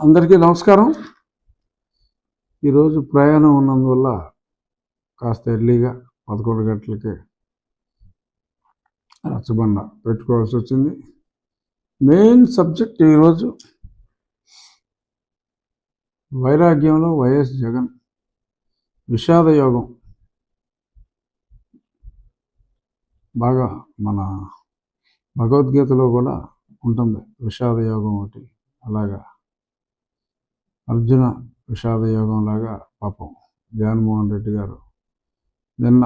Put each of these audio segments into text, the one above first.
అందరికీ నమస్కారం. ఈరోజు ప్రయాణం ఉన్నందువల్ల కాస్త ఎర్లీగా 11 గంటలకే రచ్చబండ పెట్టుకోవాల్సి వచ్చింది. మెయిన్ సబ్జెక్ట్ ఈరోజు వైరాగ్యంలో వైఎస్ జగన్ విషాద యోగం. బాగా మన భగవద్గీతలో కూడా ఉంటుంది విషాద యోగం ఒకటి. అలాగా అర్జున విషాద యోగం లాగా పాపం జగన్మోహన్ రెడ్డి గారు నిన్న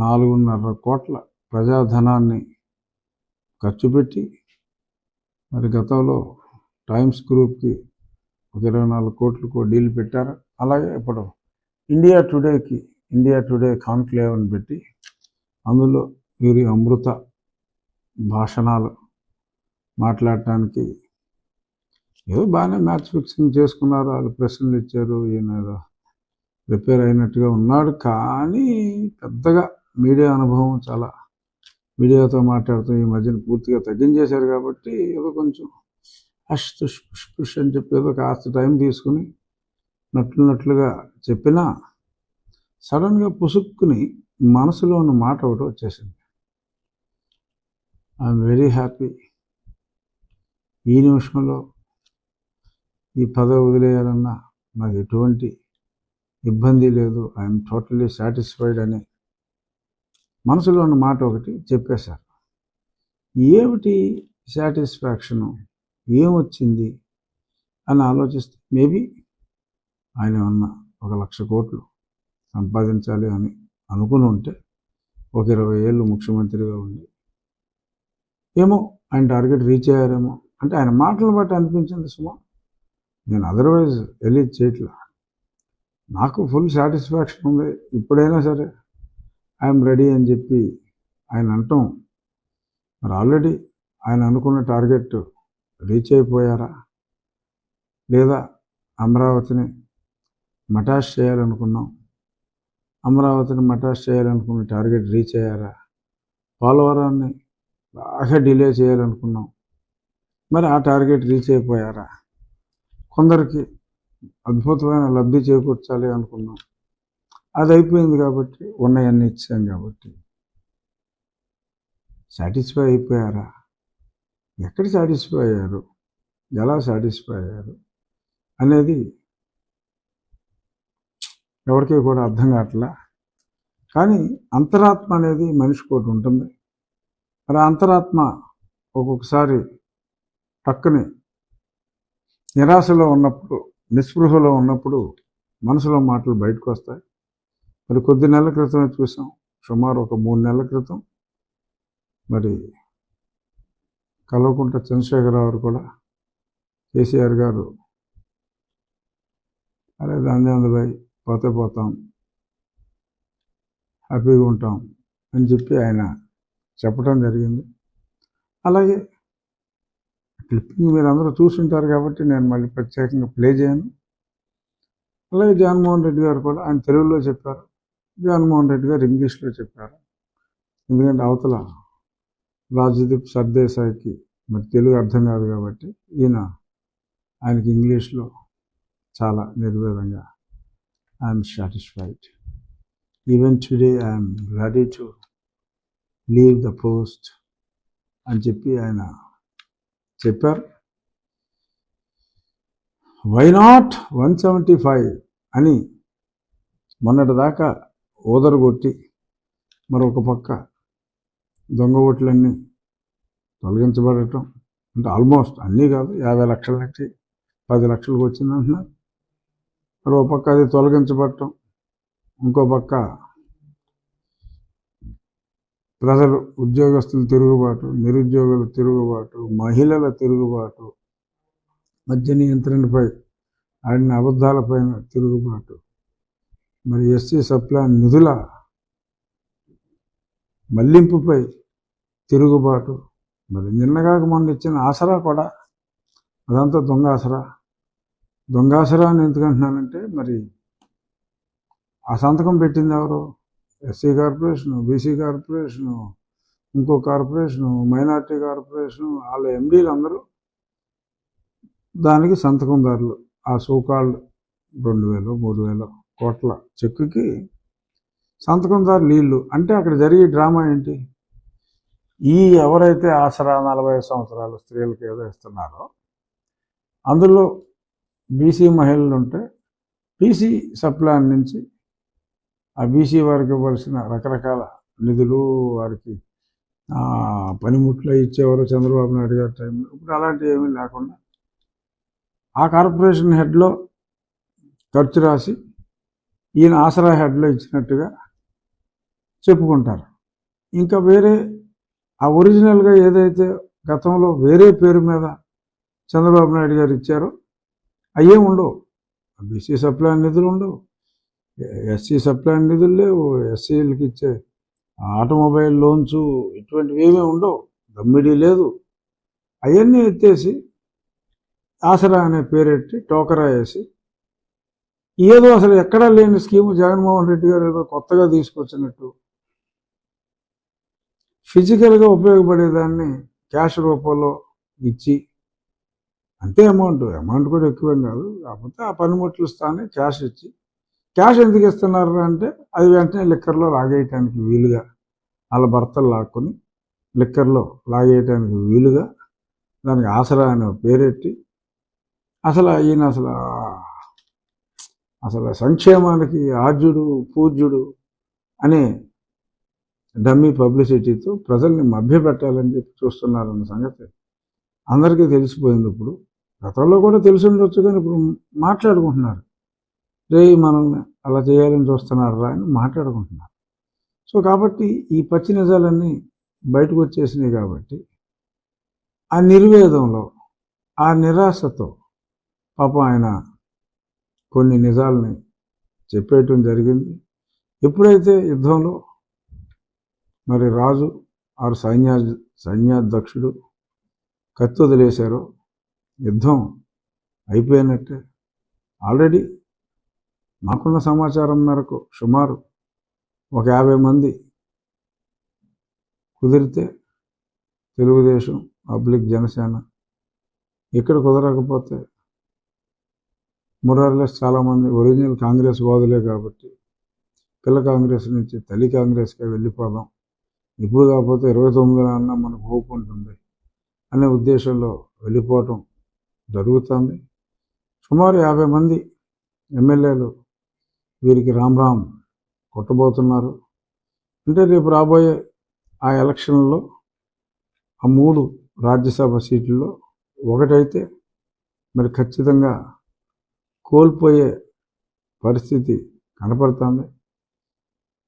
4.5 కోట్ల ప్రజాధనాన్ని ఖర్చు పెట్టి, మరి గతంలో టైమ్స్ గ్రూప్కి ఒక 24 కోట్లకు డీల్ పెట్టారు. అలాగే ఇప్పుడు ఇండియా టుడే కాన్క్లేవ్ అని పెట్టి అందులో వీరి అమృత భాషణాలు మాట్లాడటానికి ఏదో బాగానే మ్యాచ్ ఫిక్సింగ్ చేసుకున్నారు. వాళ్ళు ప్రశ్నలు ఇచ్చారు, ఈయన ప్రిపేర్ అయినట్టుగా ఉన్నాడు. కానీ పెద్దగా మీడియా అనుభవం చాలా మీడియాతో మాట్లాడుతూ ఈ మధ్యన పూర్తిగా తగ్గించేశారు. కాబట్టి ఏదో కొంచెం హష్ తుష్ పుష్ పుష్ అని చెప్పి ఏదో కాస్త టైం తీసుకుని నట్లుగా చెప్పినా సడన్గా పుసుక్కుని మనసులో ఉన్న మాట ఒకటి వచ్చేసింది. I'm very happy. ఈ నిమిషంలో ఈ పదవి వదిలేయాలన్నా నాకు ఎటువంటి ఇబ్బంది లేదు, ఐఎమ్ టోటలీ సాటిస్ఫైడ్ అని మనసులో ఉన్న మాట ఒకటి చెప్పేశారు. ఏమిటి సాటిస్ఫాక్షను, ఏమొచ్చింది అని ఆలోచిస్తే మేబీ ఆయన ఉన్న 1,00,000 కోట్లు సంపాదించాలి అని అనుకుని ఉంటే ఒక 20 ఏళ్ళు ముఖ్యమంత్రిగా ఉండి ఏమో ఆయన టార్గెట్ రీచ్ అయ్యారేమో అంటే ఆయన మాటలను బట్టి అనిపించింది. సుమా నేను అదర్వైజ్ వెళ్ళి చేయట్లా, నాకు ఫుల్ సాటిస్ఫాక్షన్ ఉంది. ఇప్పుడైనా సరే ఐఎమ్ రెడీ అని చెప్పి ఆయన అంటాం. మరి ఆల్రెడీ ఆయన అనుకున్న టార్గెట్ రీచ్ అయిపోయారా, లేదా అమరావతిని మటాష్ చేయాలనుకున్నాం, అమరావతిని మటాష్ చేయాలనుకున్న టార్గెట్ రీచ్ అయ్యారా, పోలవరాన్ని బాగా డిలే చేయాలనుకున్నాం, మరి ఆ టార్గెట్ రీచ్ అయిపోయారా, కొందరికి అద్భుతమైన లబ్ధి చేకూర్చాలి అనుకున్నాం, అది అయిపోయింది కాబట్టి ఉన్నాయన్నీ ఇచ్చాం కాబట్టి సాటిస్ఫై అయిపోయారా, ఎక్కడ సాటిస్ఫై అయ్యారు, ఎలా సాటిస్ఫై అయ్యారు అనేది ఎవరికి కూడా అర్థం కావట్లా. కానీ అంతరాత్మ అనేది మనిషికి ఒకటి ఉంటుంది. మరి అంతరాత్మ ఒక్కొక్కసారి పక్కనే నిరాశలో ఉన్నప్పుడు, నిస్పృహలో ఉన్నప్పుడు మనసులో మాటలు బయటకు వస్తాయి. మరి కొద్ది నెలల క్రితమే చూసాం, సుమారు ఒక 3 నెలల క్రితం మరి కల్వకుంట్ల చంద్రశేఖరరావు కూడా కేసీఆర్ గారు అరే దాందేందుబాయ్ పోతే పోతాం, హ్యాపీగా ఉంటాం అని చెప్పి ఆయన చెప్పడం జరిగింది. అలాగే క్లిప్పింగ్ మీరు అందరూ చూస్తుంటారు కాబట్టి నేను మళ్ళీ ప్రత్యేకంగా ప్లే చేయను. అలాగే జగన్మోహన్ రెడ్డి గారు కూడా ఆయన తెలుగులో చెప్పారు, జగన్మోహన్ రెడ్డి గారు ఇంగ్లీష్లో చెప్పారు. ఎందుకంటే అవతల రాజ్దీప్ సర్దేశాయికి మరి తెలుగు అర్థం కాదు కాబట్టి ఆయనకి ఇంగ్లీష్లో చాలా నిర్వేదంగా I'm satisfied, even today I'm ready to leave the post అని చెప్పి ఆయన చెప్పారు. వై నాట్ 175 అని మొన్నటిదాకా ఓదరగొట్టి మరొక పక్క దొంగ ఓట్లన్నీ తొలగించబడటం, అంటే ఆల్మోస్ట్ అన్నీ కాదు, 50 లక్షల నుంచి 10 లక్షలకు వచ్చిందంటున్నారు. మరి ఒక పక్క అది తొలగించబడటం, ఇంకో పక్క ప్రజలు ఉద్యోగస్తుల తిరుగుబాటు, నిరుద్యోగుల తిరుగుబాటు, మహిళల తిరుగుబాటు, మద్య నియంత్రణపై ఆడిన అబద్ధాలపైన తిరుగుబాటు, మరి ఎస్సీ సప్లాన్ నిధుల మళ్లింపుపై తిరుగుబాటు, మరి నిన్నగాక మొన్న ఇచ్చిన ఆసరా కూడా అదంతా దొంగ ఆసరా అని ఎందుకంటున్నానంటే మరి ఆ సంతకం పెట్టింది ఎవరు? ఎస్సీ కార్పొరేషను, బీసీ కార్పొరేషను, ఇంకో కార్పొరేషను, మైనార్టీ కార్పొరేషను, వాళ్ళ ఎండీలు అందరూ దానికి సంతకందారులు ఆ సోకాల్డ్ 2,000 3,000 కోట్ల చెక్కుకి సంతకందారులు వీళ్ళు. అంటే అక్కడ జరిగే డ్రామా ఏంటి? ఈ ఎవరైతే ఆసరా 45 సంవత్సరాల స్త్రీలకు ఏదో ఇస్తున్నారో అందులో బీసీ మహిళలు ఉంటే బీసీ సప్లాన్ నుంచి ఆ బీసీ వారికి ఇవ్వాల్సిన రకరకాల నిధులు, వారికి పనిముట్లు ఇచ్చేవారు చంద్రబాబు నాయుడు గారి టైంలో. ఇప్పుడు అలాంటివి ఏమీ లేకుండా ఆ కార్పొరేషన్ హెడ్లో ఖర్చు రాసి ఈయన ఆసరా హెడ్లో ఇచ్చినట్టుగా చెప్పుకుంటారు. ఇంకా వేరే ఆ ఒరిజినల్గా ఏదైతే గతంలో వేరే పేరు మీద చంద్రబాబు నాయుడు గారు ఇచ్చారో అయ్యే ఉండవు. బీసీ సప్లాన్ నిధులు ఉండవు, ఎస్సీ సప్లాన్ నిధులు లేవు, ఎస్సీలకి ఇచ్చే ఆటోమొబైల్ లోన్స్ ఇటువంటివి ఏమీ ఉండవు, దమ్మిడీ లేదు. అవన్నీ ఎత్తేసి ఆసరా అనే పేరెట్టి టోకరా వేసి ఏదో అసలు ఎక్కడా లేని స్కీము జగన్మోహన్ రెడ్డి గారు ఏదో కొత్తగా తీసుకొచ్చినట్టు ఫిజికల్గా ఉపయోగపడేదాన్ని క్యాష్ రూపంలో ఇచ్చి, అంతే అమౌంట్ కూడా ఎక్కువేం కాదు, కాకపోతే ఆ పనిముట్లు స్థానే క్యాష్ ఇచ్చి, క్యాష్ ఎందుకు ఇస్తున్నారు అంటే అది వెంటనే లిక్కర్లో లాగేయటానికి వీలుగా, వాళ్ళ భర్తలు లాక్కొని లిక్కర్లో లాగేయటానికి వీలుగా దానికి ఆసరా అనే పేరెట్టి అసలు ఈయన అసలు సంక్షేమానికి ఆద్యుడు పూజ్యుడు అనే డమ్మీ పబ్లిసిటీతో ప్రజల్ని మభ్యపెట్టాలని చెప్పి చూస్తున్నారన్న సంగతి అందరికీ తెలిసిపోయింది. ఇప్పుడు గతంలో కూడా తెలిసి ఉండొచ్చు, కానీ ఇప్పుడు మాట్లాడుకుంటున్నారు, మనల్ని అలా చేయాలని చూస్తున్నారు రా అని మాట్లాడుకుంటున్నారు. సో కాబట్టి ఈ పచ్చి నిజాలన్నీ బయటకు వచ్చేసినాయి. కాబట్టి ఆ నిర్వేదంలో, ఆ నిరాశతో పాపం ఆయన కొన్ని నిజాలని చెప్పేయటం జరిగింది. ఎప్పుడైతే యుద్ధంలో మరి రాజు ఆరు సైన్యాధ్యక్షుడు కత్తి వదిలేశారో యుద్ధం అయిపోయినట్టే. ఆల్రెడీ మాకున్న సమాచారం మేరకు సుమారు ఒక 50 మంది కుదిరితే తెలుగుదేశం పబ్లిక్ జనసేన, ఇక్కడ కుదరకపోతే మొరార్లెస్ చాలామంది ఒరిజినల్ కాంగ్రెస్ వాదులే కాబట్టి పిల్ల కాంగ్రెస్ నుంచి తల్లి కాంగ్రెస్గా వెళ్ళిపోదాం, ఇప్పుడు కాకపోతే 29న అన్నా మనకు హోప్ ఉంటుంది అనే ఉద్దేశంలో వెళ్ళిపోవటం జరుగుతుంది. సుమారు 50 మంది ఎమ్మెల్యేలు వీరికి రామ్ కొట్టబోతున్నారు. అంటే రేపు రాబోయే ఆ ఎలక్షన్లో ఆ 3 రాజ్యసభ సీట్లలో ఒకటైతే మరి ఖచ్చితంగా కోల్పోయే పరిస్థితి కనపడుతుంది.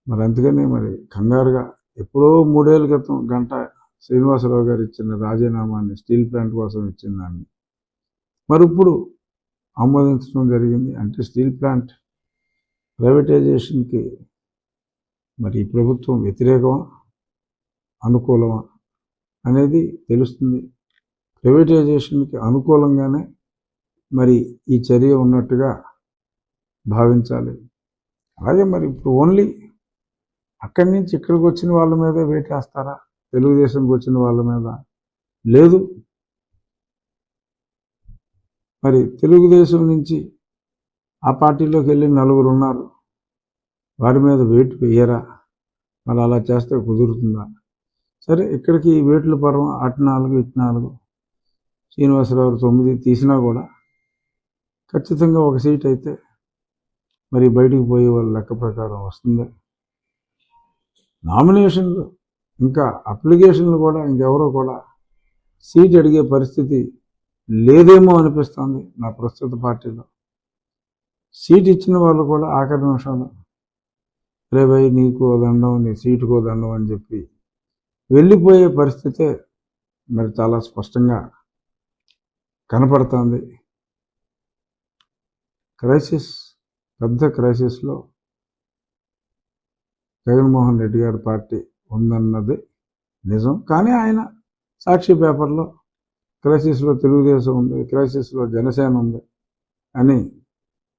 మరి అందుకని మరి కంగారుగా ఎప్పుడో 3 ఏళ్ల క్రితం గంటా శ్రీనివాసరావు గారు ఇచ్చిన రాజీనామాని, స్టీల్ ప్లాంట్ కోసం ఇచ్చిన దాన్ని మరి ఇప్పుడు ఆమోదించడం జరిగింది. అంటే స్టీల్ ప్లాంట్ ప్రైవేటైజేషన్కి మరి ఈ ప్రభుత్వం వ్యతిరేకమా అనుకూలమా అనేది తెలుస్తుంది. ప్రైవేటైజేషన్కి అనుకూలంగానే మరి ఈ చర్య ఉన్నట్టుగా భావించాలి. అలాగే మరి ఇప్పుడు ఓన్లీ అక్కడి నుంచి ఇక్కడికి వచ్చిన వాళ్ళ మీద వేటేస్తారా, తెలుగుదేశంకి వచ్చిన వాళ్ళ మీద లేదు. మరి తెలుగుదేశం నుంచి ఆ పార్టీలోకి వెళ్ళి 4 ఉన్నారు, వారి మీద వేటు వేయరా? మరి అలా చేస్తే కుదురుతుందా? సరే, ఇక్కడికి వేట్లు పర్వం అటు 4 ఇటు 4, శ్రీనివాసరావు 9 తీసినా కూడా ఖచ్చితంగా ఒక సీట్ అయితే మరి బయటికి పోయే వాళ్ళ లెక్క ప్రకారం వస్తుంది. నామినేషన్లు ఇంకా అప్లికేషన్లు కూడా ఇంకెవరో కూడా సీట్ అడిగే పరిస్థితి లేదేమో అనిపిస్తుంది నా ప్రస్తుత పార్టీలో. సీట్ ఇచ్చిన వాళ్ళు కూడా ఆఖరి నిమిషంలో రే భయ్ నీకో దండం, నీ సీటుకో దండం అని చెప్పి వెళ్ళిపోయే పరిస్థితే మరి చాలా స్పష్టంగా కనపడుతుంది. పెద్ద క్రైసిస్లో జగన్మోహన్ రెడ్డి గారి పార్టీ ఉందన్నది నిజం. కానీ ఆయన సాక్షి పేపర్లో క్రైసిస్లో తెలుగుదేశం ఉంది, క్రైసిస్లో జనసేన ఉంది అని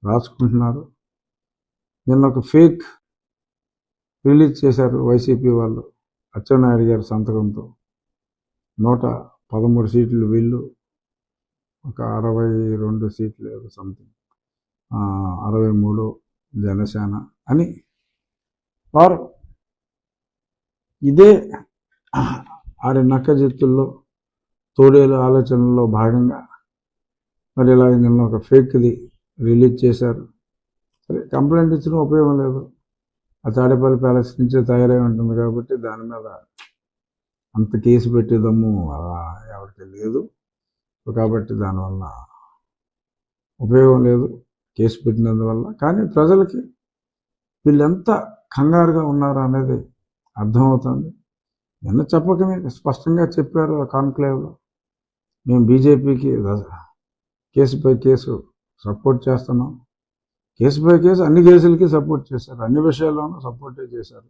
రాసుకుంటున్నారు. నిన్న ఒక ఫేక్ రిలీజ్ చేశారు వైసీపీ వాళ్ళు, అచ్చెన్నాయుడు గారి సంతకంతో 113 సీట్లు వీళ్ళు, ఒక 62 సీట్లు ఏదో సంథింగ్, 63 జనసేన అని వారు ఇదే ఆరి నక్కజిత్తుల్లో తోడేలు ఆలోచనలో భాగంగా మరి ఇలా నిన్న ఒక ఫేక్ది రిలీజ్ చేశారు. సరే, కంప్లైంట్ ఇచ్చిన ఉపయోగం లేదు. ఆ తాడేపల్లి ప్యాలెస్ నుంచే తయారై ఉంటుంది కాబట్టి దాని మీద అంత కేసు పెట్టేదమ్ము ఎవరికి లేదు. కాబట్టి దానివల్ల ఉపయోగం లేదు కేసు పెట్టినందువల్ల. కానీ ప్రజలకి వీళ్ళెంత కంగారుగా ఉన్నారు అనేది అర్థమవుతుంది. నిన్న చెప్పకనే స్పష్టంగా చెప్పారు ఆ కాన్క్లేవ్లో, మేము బీజేపీకి కేసుపై కేసు సపోర్ట్ చేస్తున్నాం. కేసుపై కేసు అన్ని కేసులకి సపోర్ట్ చేశారు, అన్ని విషయాల్లోనూ సపోర్టే చేశారు.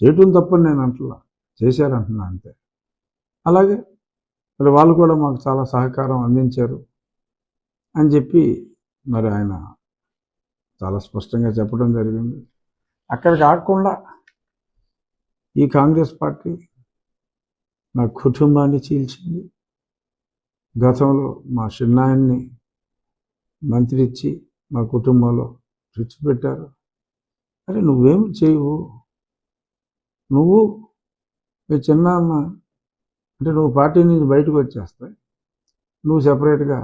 చేయటం తప్పని నేను అంటున్నా, చేశారంటున్నా అంతే. అలాగే మరి వాళ్ళు కూడా మాకు చాలా సహకారం అందించారు అని చెప్పి మరి ఆయన చాలా స్పష్టంగా చెప్పడం జరిగింది. అక్కడ కాకుండా ఈ కాంగ్రెస్ పార్టీ నా కుటుంబాన్ని చీల్చింది. గతంలో మా చిన్నాయన్ని మంత్రి ఇచ్చి మా కుటుంబంలో తెచ్చిపెట్టారు. అరే నువ్వేం చేయవు, నువ్వు మీ చిన్నాన్న అంటే నువ్వు పార్టీ నుంచి బయటకు వచ్చేస్తాయి, నువ్వు సెపరేట్గా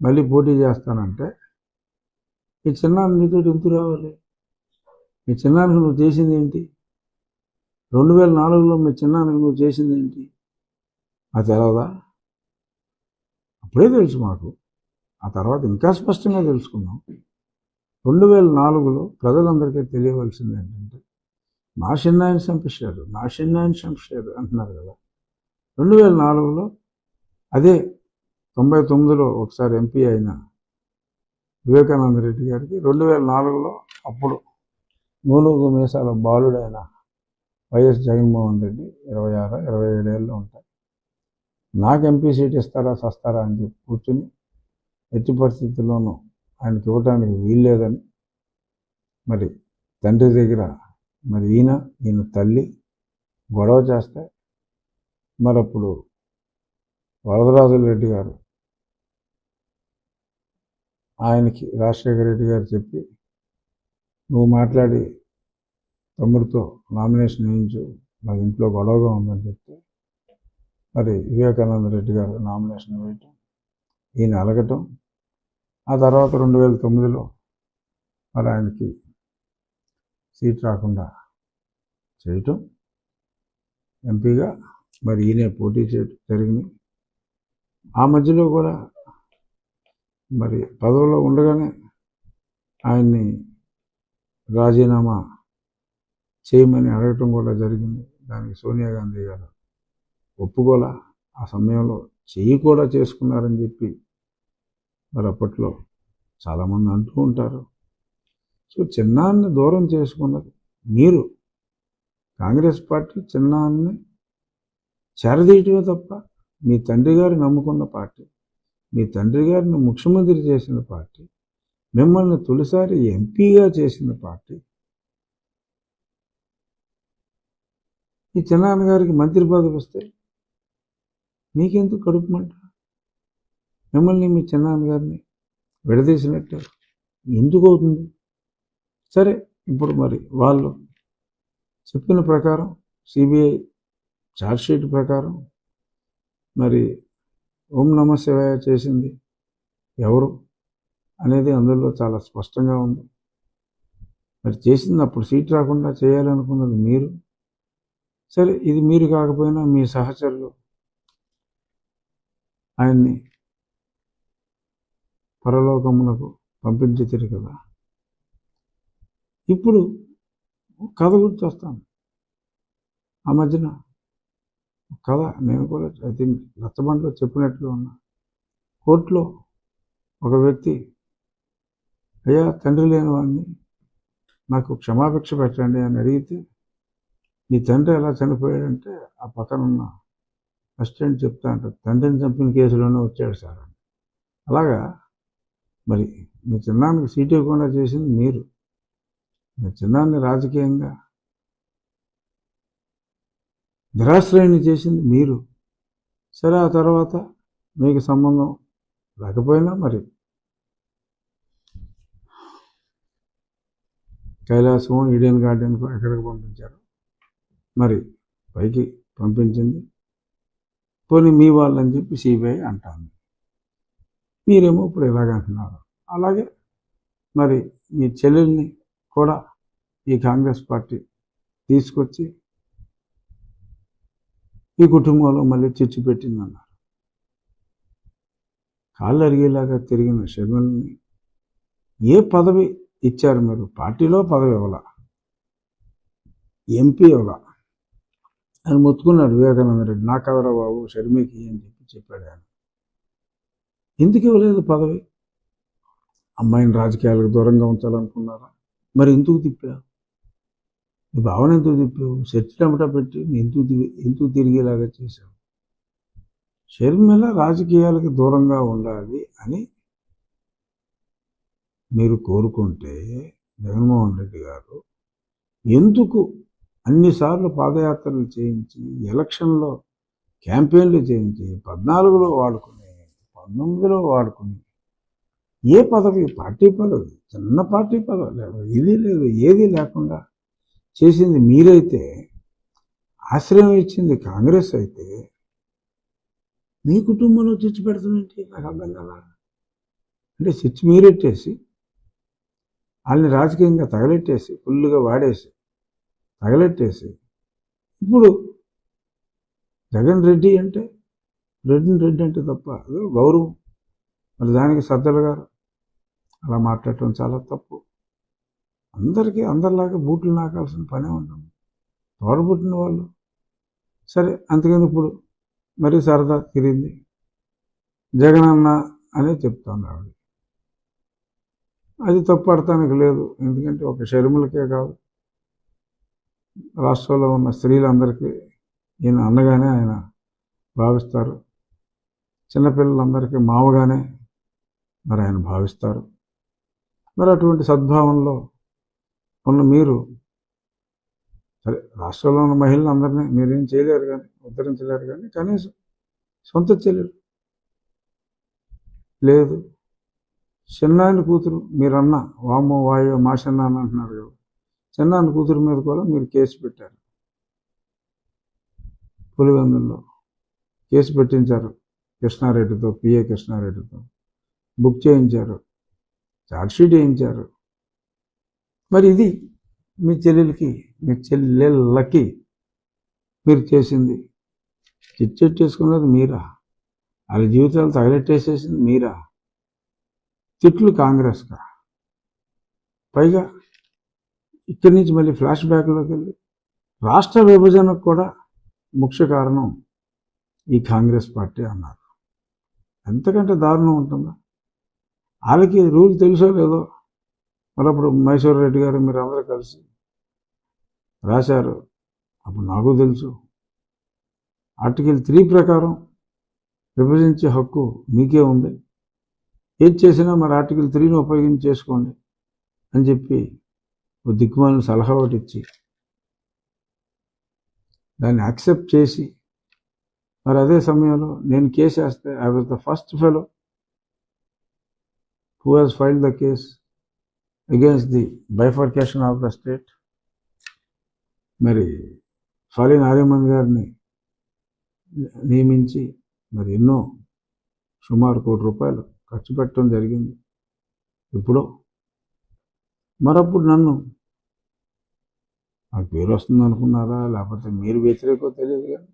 మళ్ళీ పోటీ చేస్తానంటే మీ చిన్నాన్న నీతో ఎందుకు రావాలి? మీ చిన్నానికి నువ్వు చేసింది ఏంటి? 2004లో మీ చిన్నానికి నువ్వు చేసింది ఏంటి? అది తెలవదా? అప్పుడే తెలుసు మాకు, ఆ తర్వాత ఇంకా స్పష్టంగా తెలుసుకున్నాం. 2004లో ప్రజలందరికీ తెలియవలసింది ఏంటంటే మా చిన్నాయని చంపేశారు, నా చిన్నాయని చంపేశారు అంటున్నారు కదా. 2004లో అదే 99లో ఒకసారి ఎంపీ అయిన వివేకానంద రెడ్డి గారికి 2004లో అప్పుడు నూలుగు మీసాల బాలుడైన వైఎస్ జగన్మోహన్ రెడ్డి 26, 27 ఏళ్ళు ఉంటాయి, నాకు ఎంపీ సీట్ ఇస్తారా సస్తారా అని చెప్పి కూర్చుని ఎట్టి పరిస్థితుల్లోనూ ఆయనకి ఇవ్వడానికి వీల్లేదని మరి తండ్రి దగ్గర మరి ఈయన తల్లి గొడవ చేస్తే మరి అప్పుడు వరదరాజుల రెడ్డి గారు ఆయనకి రాజశేఖర రెడ్డి గారు చెప్పి నువ్వు మాట్లాడి తమ్ముడితో నామినేషన్ వేయించు, నాకు ఇంట్లో గొడవగా ఉందని చెప్తే మరి వివేకానంద రెడ్డి గారు నామినేషన్ వేయటం, ఈయన అలగటం, ఆ తర్వాత 2009లో మరి ఆయనకి సీట్ రాకుండా చేయటం, ఎంపీగా మరి ఈయనే పోటీ చేయటం జరిగింది. ఆ మధ్యలో కూడా మరి పదవిలో ఉండగానే ఆయన్ని రాజీనామా చేయమని అడగటం కూడా జరిగింది. దానికి సోనియా గాంధీ గారు ఒప్పుకోలా. ఆ సమయంలో చెయ్యి కూడా చేసుకున్నారని చెప్పి మరి అప్పట్లో చాలామంది అంటూ ఉంటారు. సో చిన్నాన్ని దూరం చేసుకున్నది మీరు, కాంగ్రెస్ పార్టీ చిన్నాన్ని చేరదీయటమే తప్ప మీ తండ్రి గారు నమ్ముకున్న పార్టీ, మీ తండ్రి గారిని ముఖ్యమంత్రి చేసిన పార్టీ, మిమ్మల్ని తొలిసారి ఎంపీగా చేసిన పార్టీ, ఈ చిన్నాన్నగారికి మంత్రి పదవి వస్తే మీకెందుకు కడుపుమంట? మిమ్మల్ని మీ చిన్నాన్నగారిని విడదీసినట్టు ఎందుకు అవుతుంది? సరే, ఇప్పుడు మరి వాళ్ళు చెప్పిన ప్రకారం సిబిఐ ఛార్జ్షీట్ ప్రకారం మరి ఓం నమ శివాయ చేసింది ఎవరు అనేది అందులో చాలా స్పష్టంగా ఉంది. మరి చేసింది అప్పుడు సీట్ రాకుండా చేయాలనుకున్నది మీరు. సరే, ఇది మీరు కాకపోయినా మీ సహచరులు ఆయన్ని పరలోకమునకు పంపించేది కదా. ఇప్పుడు కథ గుర్తొస్తాను. ఆ మధ్యన కథ నేను కూడా ఐ థింక్ రచ్చబండలో చెప్పినట్టుగా ఉన్నా. కోర్టులో ఒక వ్యక్తి, అయ్యా తండ్రి లేని వాడిని నాకు క్షమాభిక్ష పెట్టండి అని అడిగితే, నీ తండ్రి ఎలా చనిపోయాడంటే ఆ పక్కన ఉన్న అసిస్టెంట్ చెప్తా అంటారు, తండ్రిని చంపిన కేసులోనే వచ్చాడు సార్ అని. అలాగా మరి మీ చిన్నానికి సీట్ ఇవ్వకుండా చేసింది మీరు, మీ చిన్నాన్ని రాజకీయంగా నిరాశ్రయాన్ని చేసింది మీరు. సరే, ఆ తర్వాత మీకు సంబంధం లేకపోయినా మరి కైలాసం, ఈడెన్ గార్డెన్కు ఎక్కడికి పంపించారు, మరి పైకి పంపించింది. పోనీ మీ వాళ్ళని చెప్పి సిబిఐ అంటాను. మీరేమో ఇప్పుడు ఇలాగంటున్నారు. అలాగే మరి మీ చెల్లెల్ని కూడా ఈ కాంగ్రెస్ పార్టీ తీసుకొచ్చి ఈ కుటుంబంలో మళ్ళీ చిచ్చు పెట్టిందన్నారు. కాళ్ళు అరిగేలాగా తిరిగిన షర్మిలని ఏ పదవి ఇచ్చారు మీరు? పార్టీలో పదవి ఇవ్వాల, ఎంపీ ఇవ్వాల అని మొత్తుకున్నాడు వివేకానంద రెడ్డి. నాకెవరా బాబు షర్మికి అని చెప్పాడు ఆయన. ఎందుకు ఇవ్వలేదు పదవి? అమ్మాయిని రాజకీయాలకు దూరంగా ఉంచాలనుకున్నారా? మరి ఎందుకు తిప్పావు? నీ భావన ఎందుకు తిప్పావు? చర్చలమ్మట పెట్టి ఎందుకు తిరిగేలాగా చేశావు? షర్మిల రాజకీయాలకు దూరంగా ఉండాలి అని మీరు కోరుకుంటే జగన్మోహన్ రెడ్డి గారు ఎందుకు అన్నిసార్లు పాదయాత్రలు చేయించి, ఎలక్షన్లో క్యాంపెయిన్లు చేయించి, 14లో వాడుకుని, 19లో వాడుకుని, ఏ పదవి, పార్టీ పదవి, చిన్న పార్టీ పదవి లేదు, ఇది లేదు, ఏది లేకుండా చేసింది మీరైతే, ఆశ్రయం ఇచ్చింది కాంగ్రెస్ అయితే, మీ కుటుంబంలో చిచ్చు పెడతామేంటి? నాకు అర్థం కదా. అంటే చిచ్చు మీరెట్టేసి, వాళ్ళని రాజకీయంగా తగలెట్టేసి, ఫుల్గా వాడేసి తగలెట్టేసి, ఇప్పుడు జగన్ రెడ్డి అంటే రెడ్డి అంటే తప్ప అదో గౌరవం. మరి దానికి సజ్జల గారు అలా మాట్లాడటం చాలా తప్పు. అందరికీ అందరిలాగా బూట్లు నాకాల్సిన పనే ఉంటుంది. తోడబుట్టిన వాళ్ళు సరే, అందుకని ఇప్పుడు మరీ సరదా తిరిగింది, జగన్ అన్న అనే చెప్తాను ఆవిడ. అది తప్పు పడటానికి లేదు. ఎందుకంటే ఒక షర్మిలకే కాదు, రాష్ట్రంలో ఉన్న స్త్రీలందరికీ ఈయన అన్నగానే ఆయన భావిస్తారు. చిన్నపిల్లలందరికీ మామగానే మరి ఆయన భావిస్తారు. మరి అటువంటి సద్భావంలో ఉన్న మీరు, సరే రాష్ట్రంలో ఉన్న మహిళలందరినీ మీరేం చేయలేరు కానీ, ఉద్ధరించలేరు కానీ, కనీసం సొంత చెల్లెలు లేదు, చిన్నాయన కూతురు మీరన్న వామో వాయో మా చిన్నాన్న అంటున్నారు కదా, చిన్నాయన కూతురు మీద కూడా మీరు కేసు పెట్టారు. పులివెందుల్లో కేసు పెట్టించారు కృష్ణారెడ్డితో, పిఏ కృష్ణారెడ్డితో బుక్ చేయించారు, ఛార్జ్షీట్ వేయించారు. మరి ఇది మీ చెల్లెలకి, మీ చెల్లెళ్ళకి మీరు చేసింది. చిచ్చెట్టేసుకున్నది మీరా? వాళ్ళ జీవితాలు తగలెట్టేసేసింది మీరా? తిట్లు కాంగ్రెస్గా. పైగా ఇక్కడి నుంచి మళ్ళీ ఫ్లాష్ బ్యాక్లోకి వెళ్ళి రాష్ట్ర విభజనకు కూడా ముఖ్య కారణం ఈ కాంగ్రెస్ పార్టీ అన్నారు. ఎంతకంటే దారుణం ఉంటుందా? వాళ్ళకి రూల్ తెలుసో లేదో, మరి అప్పుడు మైసూర్ రెడ్డి గారు మీరు అందరూ కలిసి రాశారు. అప్పుడు నాకు తెలుసు, ఆర్టికల్ 3 ప్రకారం విభజించే హక్కు మీకే ఉంది, ఏది చేసినా మరి ఆర్టికల్ 3ని ఉపయోగించి చేసుకోండి అని చెప్పి ఒక దిక్కుమాలిన సలహా ఒకటి ఇచ్చి దాన్ని యాక్సెప్ట్ చేసి, మరి అదే సమయంలో నేను కేసు వేస్తే I was the first fellow who has filed the case against the bifurcation of the state. మరి ఫాలి నారిమన్ గారిని నియమించి మరి ఎన్నో సుమారు ₹1 కోటి ఖర్చు పెట్టడం జరిగింది. ఇప్పుడు మరప్పుడు నన్ను, నాకు పేరు వస్తుంది అనుకున్నారా లేకపోతే మీరు వ్యతిరేకో తెలియదు కానీ,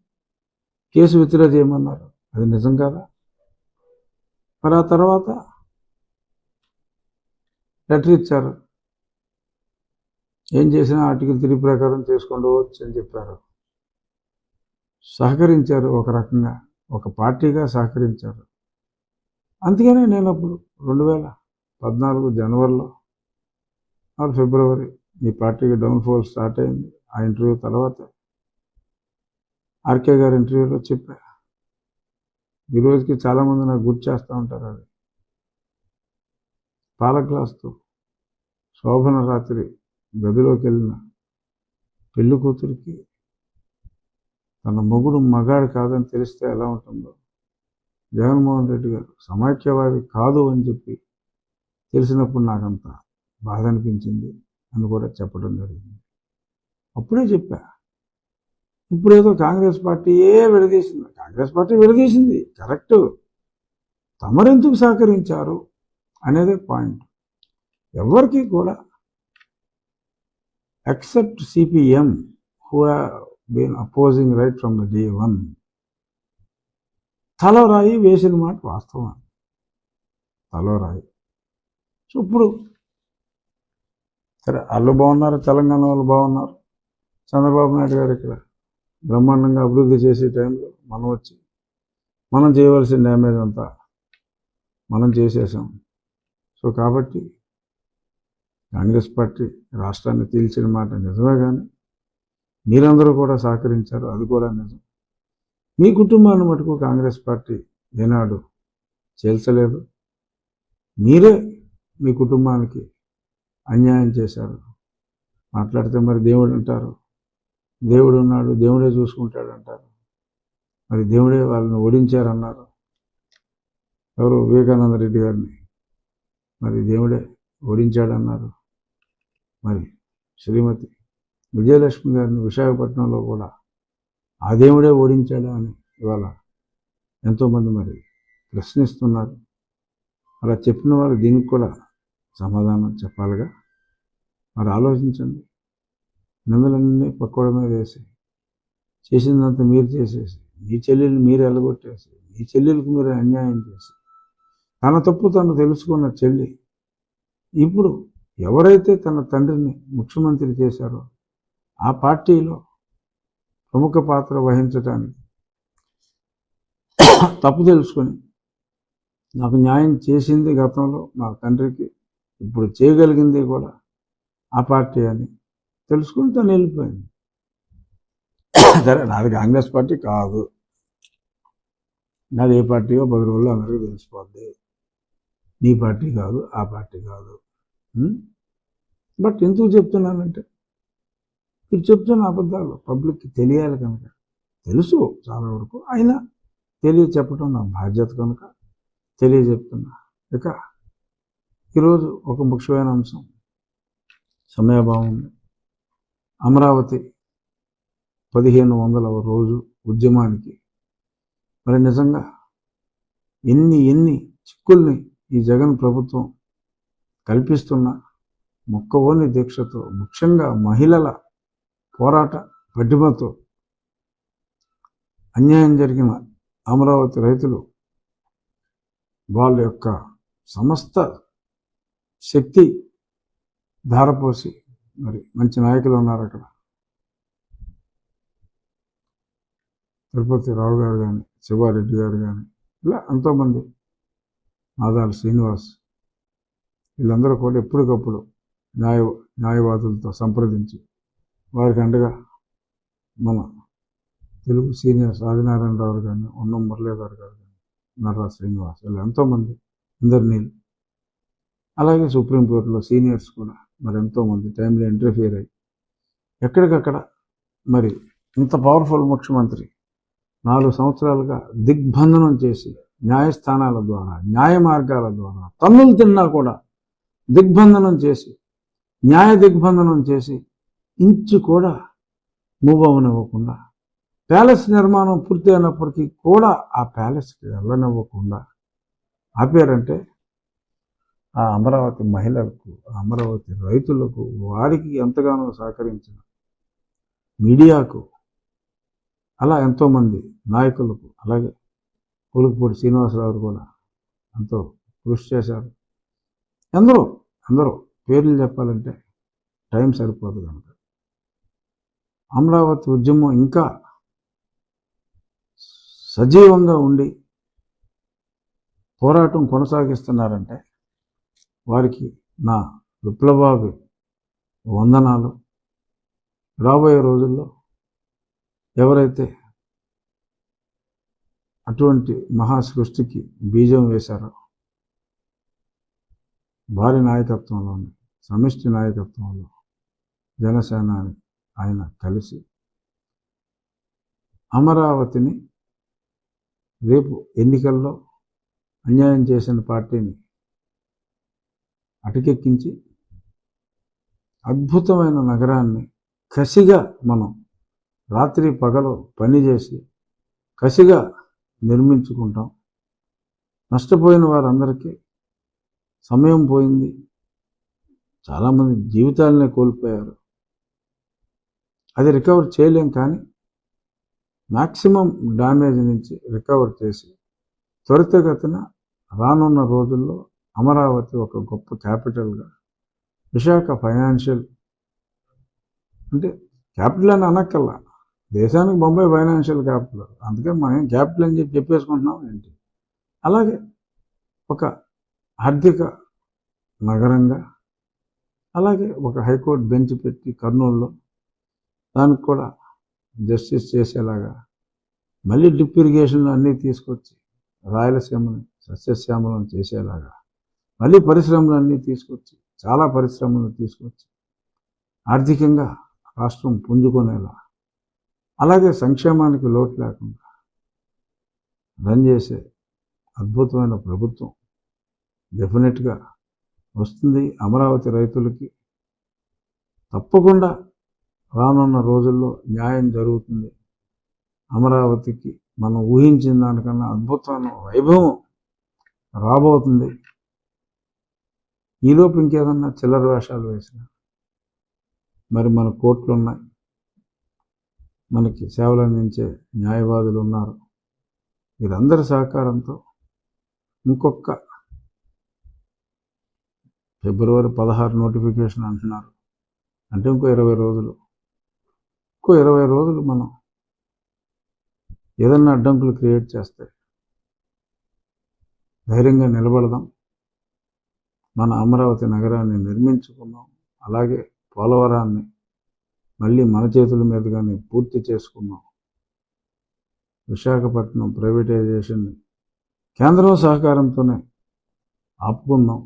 కేసు విత్డ్రా చేయమన్నారు. అది నిజం కాదా? మరి ఆ తర్వాత లెటర్ ఇచ్చారు, ఏం చేసినా ఆర్టికల్ 3 ప్రకారం చేసుకోవచ్చు అని చెప్పారు. సహకరించారు, ఒక రకంగా ఒక పార్టీగా సహకరించారు. అందుకనే నేను అప్పుడు 2014 జనవరిలో ఫిబ్రవరి ఈ పార్టీకి డౌన్ఫాల్ స్టార్ట్ అయింది. ఆ ఇంటర్వ్యూ తర్వాత ఆర్కే గారి ఇంటర్వ్యూలో చెప్పా. ఈరోజుకి చాలామంది నాకు గుర్తు చేస్తూ ఉంటారు. అది పాల గ్లాస్తో శోభన రాత్రి గదిలోకి వెళ్ళిన పెళ్లి కూతురికి తన మొగుడు మగాడు కాదని తెలిస్తే ఎలా ఉంటుందో, జగన్మోహన్ రెడ్డి గారు సమైక్యవాది కాదు అని చెప్పి తెలిసినప్పుడు నాకంత బాధ అనిపించింది అని కూడా చెప్పడం జరిగింది. అప్పుడే చెప్పా. ఇప్పుడేదో కాంగ్రెస్ పార్టీయే విడదీసింది. కాంగ్రెస్ పార్టీ విడదీసింది కరెక్ట్. తమరెందుకు సహకరించారు అనేదే పాయింట్. ఎవరికి కూడా except CPM who have been opposing right from the day one తలరాయి వేసిన మాట వాస్తవం. తలరాయి. సో ఇప్పుడు సరే వాళ్ళు బాగున్నారు, తెలంగాణ వాళ్ళు బాగున్నారు, చంద్రబాబు నాయుడు గారు ఇక్కడ బ్రహ్మాండంగా అభివృద్ధి చేసే టైంలో మనం వచ్చి మనం చేయవలసిన డ్యామేజ్ అంతా మనం చేసేసాం. సో కాబట్టి కాంగ్రెస్ పార్టీ రాష్ట్రాన్ని తీల్చిన మాట నిజమే, కానీ మీరందరూ కూడా సహకరించారు, అది కూడా నిజం. మీ కుటుంబాన్ని మటుకు కాంగ్రెస్ పార్టీ ఏనాడు చేల్చలేదు. మీరే మీ కుటుంబానికి అన్యాయం చేశారు. మాట్లాడితే మరి దేవుడు అంటారు, దేవుడు ఉన్నాడు, దేవుడే చూసుకుంటాడు అంటారు. మరి దేవుడే వాళ్ళని ఓడించారన్నారు ఎవరు? వివేకానంద రెడ్డి గారిని మరి దేవుడే ఓడించాడన్నారు. మరి శ్రీమతి విజయలక్ష్మి గారిని విశాఖపట్నంలో కూడా ఆ దేవుడే ఓడించాడా అని ఇవాళ ఎంతోమంది మరి ప్రశ్నిస్తున్నారు. అలా చెప్పిన వాళ్ళు దీనికి కూడా సమాధానం చెప్పాలిగా. మరి ఆలోచించండి. నిందలన్నీ పక్కోడ మీద వేసి చేసిందంతా మీరు చేసేసి, మీ చెల్లెల్ని మీరు ఎల్లగొట్టేసి, మీ చెల్లెలకు మీరు అన్యాయం చేసి, తన తప్పు తను తెలుసుకున్న చెల్లి ఇప్పుడు ఎవరైతే తన తండ్రిని ముఖ్యమంత్రి చేశారో ఆ పార్టీలో ప్రముఖ పాత్ర వహించడానికి తప్పు తెలుసుకొని నాకు న్యాయం చేసింది గతంలో మా తండ్రికి, ఇప్పుడు చేయగలిగింది కూడా ఆ పార్టీ అని తెలుసుకుని తను వెళ్ళిపోయింది. సరే నాది కాంగ్రెస్ పార్టీ కాదు, నాది ఏ పార్టీయో 10 రోజుల్లో అందరికీ తెలిసిపోద్ది. నీ పార్టీ కాదు, ఆ పార్టీ కాదు. బట్ ఎందుకు చెప్తున్నానంటే మీరు చెప్తున్న అబద్ధాలు పబ్లిక్కి తెలియాలి కనుక, తెలుసు చాలా వరకు, అయినా తెలియచెప్పడం నా బాధ్యత కనుక తెలియజెప్తున్నా. ఇక ఈరోజు ఒక ముఖ్యమైన అంశం సమయాభావం ఉంది. అమరావతి 1500వ రోజు ఉద్యమానికి మరి నిజంగా ఎన్ని చిక్కుల్ని ఈ జగన్ ప్రభుత్వం కల్పిస్తున్న మొక్కవోని దీక్షతో, ముఖ్యంగా మహిళల పోరాట పటిమతో అన్యాయం జరిగిన అమరావతి రైతులు వాళ్ళ యొక్క సమస్త శక్తి ధారపోసి మరి మంచి నాయకులు ఉన్నారు అక్కడ. తిరుపతి రావు గారు కానీ, శివారెడ్డి గారు కానీ, ఇలా ఎంతోమంది, ఆదాల శ్రీనివాస్, వీళ్ళందరూ కూడా ఎప్పటికప్పుడు న్యాయవాదులతో సంప్రదించి వారికి అండగా మన తెలుగు సీనియర్స్ ఆదినారాయణరావు కానీ, ఉన్నం మురళీధర్ గారు కానీ, నర్రా శ్రీనివాస్, వీళ్ళు ఎంతోమంది, అందరినీ, అలాగే సుప్రీంకోర్టులో సీనియర్స్ కూడా మరి ఎంతోమంది టైంలో ఇంటర్ఫియర్ అయ్యి ఎక్కడికక్కడ మరి ఇంత పవర్ఫుల్ ముఖ్యమంత్రి 4 సంవత్సరాలుగా దిగ్బంధనం చేసి న్యాయస్థానాల ద్వారా, న్యాయ మార్గాల ద్వారా తన్నులు తిన్నా కూడా దిగ్బంధనం చేసి, న్యాయ దిగ్బంధనం చేసి ఇంచు కూడా మూవ్ అవనివ్వకుండా, ప్యాలెస్ నిర్మాణం పూర్తి అయినప్పటికీ కూడా ఆ ప్యాలెస్కి వెళ్ళనివ్వకుండా ఆపారంటే ఆ అమరావతి మహిళలకు, అమరావతి రైతులకు, వారికి ఎంతగానో సహకరించిన మీడియాకు, అలా ఎంతోమంది నాయకులకు, అలాగే పూలపూడి శ్రీనివాసరావు కూడా ఎంతో కృషి చేశారు. అందరూ పేర్లు చెప్పాలంటే టైం సరిపోదు కనుక అమరావతి ఉద్యమం ఇంకా సజీవంగా ఉండి పోరాటం కొనసాగిస్తున్నారంటే వారికి నా విప్లవాభి వందనాలు. రాబోయే రోజుల్లో ఎవరైతే అటువంటి మహాసృష్టికి బీజం వేశారో భారీ నాయకత్వంలోని, సమిష్టి నాయకత్వంలో జనసేన ఆయన, కలిసి అమరావతిని రేపు ఎన్నికల్లో అన్యాయం చేసిన పార్టీని అటకెక్కించి అద్భుతమైన నగరాన్ని కసిగా మనం రాత్రి పగలు పనిచేసి కసిగా నిర్మించుకుంటాం. నష్టపోయిన వారందరికీ సమయం పోయింది, చాలామంది జీవితాలనే కోల్పోయారు. అది రికవర్ చేయలేం, కానీ మ్యాక్సిమం డ్యామేజ్ నుంచి రికవర్ చేసి త్వరితగతిన రానున్న రోజుల్లో అమరావతి ఒక గొప్ప క్యాపిటల్గా, విశాఖ ఫైనాన్షియల్ అంటే క్యాపిటల్ అని అనక్కల్లా, దేశానికి బొంబాయి ఫైనాన్షియల్ క్యాపిటల్, అందుకని మనం క్యాపిటల్ అని చెప్పేసుకుంటున్నాం ఏంటి. అలాగే ఒక ఆర్థిక నగరంగా, అలాగే ఒక హైకోర్టు బెంచ్ పెట్టి కర్నూలులో దానికి కూడా జస్టిస్ చేసేలాగా, మళ్ళీ డ్రిప్ ఇరిగేషన్ అన్నీ తీసుకొచ్చి రాయలసీమని సస్యశ్యామలం చేసేలాగా, మళ్ళీ పరిశ్రమలన్నీ తీసుకొచ్చి, చాలా పరిశ్రమలు తీసుకొచ్చి ఆర్థికంగా రాష్ట్రం పుంజుకునేలా, అలాగే సంక్షేమానికి లోటు లేకుండా రన్ చేసే అద్భుతమైన ప్రభుత్వం డెఫినెట్గా వస్తుంది. అమరావతి రైతులకి తప్పకుండా రానున్న రోజుల్లో న్యాయం జరుగుతుంది. అమరావతికి మనం ఊహించిన దానికన్నా అద్భుతమైన వైభవం రాబోతుంది. ఈలోపు ఇంకేదన్నా చిల్లర వేషాలు వేసిన, మరి మన కోర్టులు ఉన్నాయి, మనకి సేవలు అందించే న్యాయవాదులు ఉన్నారు. వీరందరి సహకారంతో ఇంకొక ఫిబ్రవరి 16 నోటిఫికేషన్ అంటున్నారు, అంటే ఇంకో 20 రోజులు మనం ఏదన్నా అడ్డంకులు క్రియేట్ చేస్తే ధైర్యంగా నిలబడదాం. మన అమరావతి నగరాన్ని నిర్మించుకుందాం. అలాగే పోలవరాన్ని మళ్ళీ మన చేతుల మీదుగానే పూర్తి చేసుకుందాం. విశాఖపట్నం ప్రైవేటైజేషన్ని కేంద్రం సహకారంతోనే ఆపుకుందాం.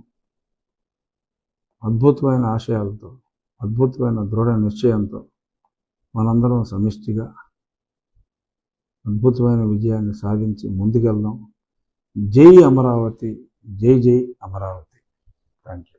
అద్భుతమైన ఆశయాలతో, అద్భుతమైన దృఢ నిశ్చయంతో మనందరం సమిష్టిగా అద్భుతమైన విజయాన్ని సాధించి ముందుకెళ్దాం. జై అమరావతి, జై జై అమరావతి. Thank you.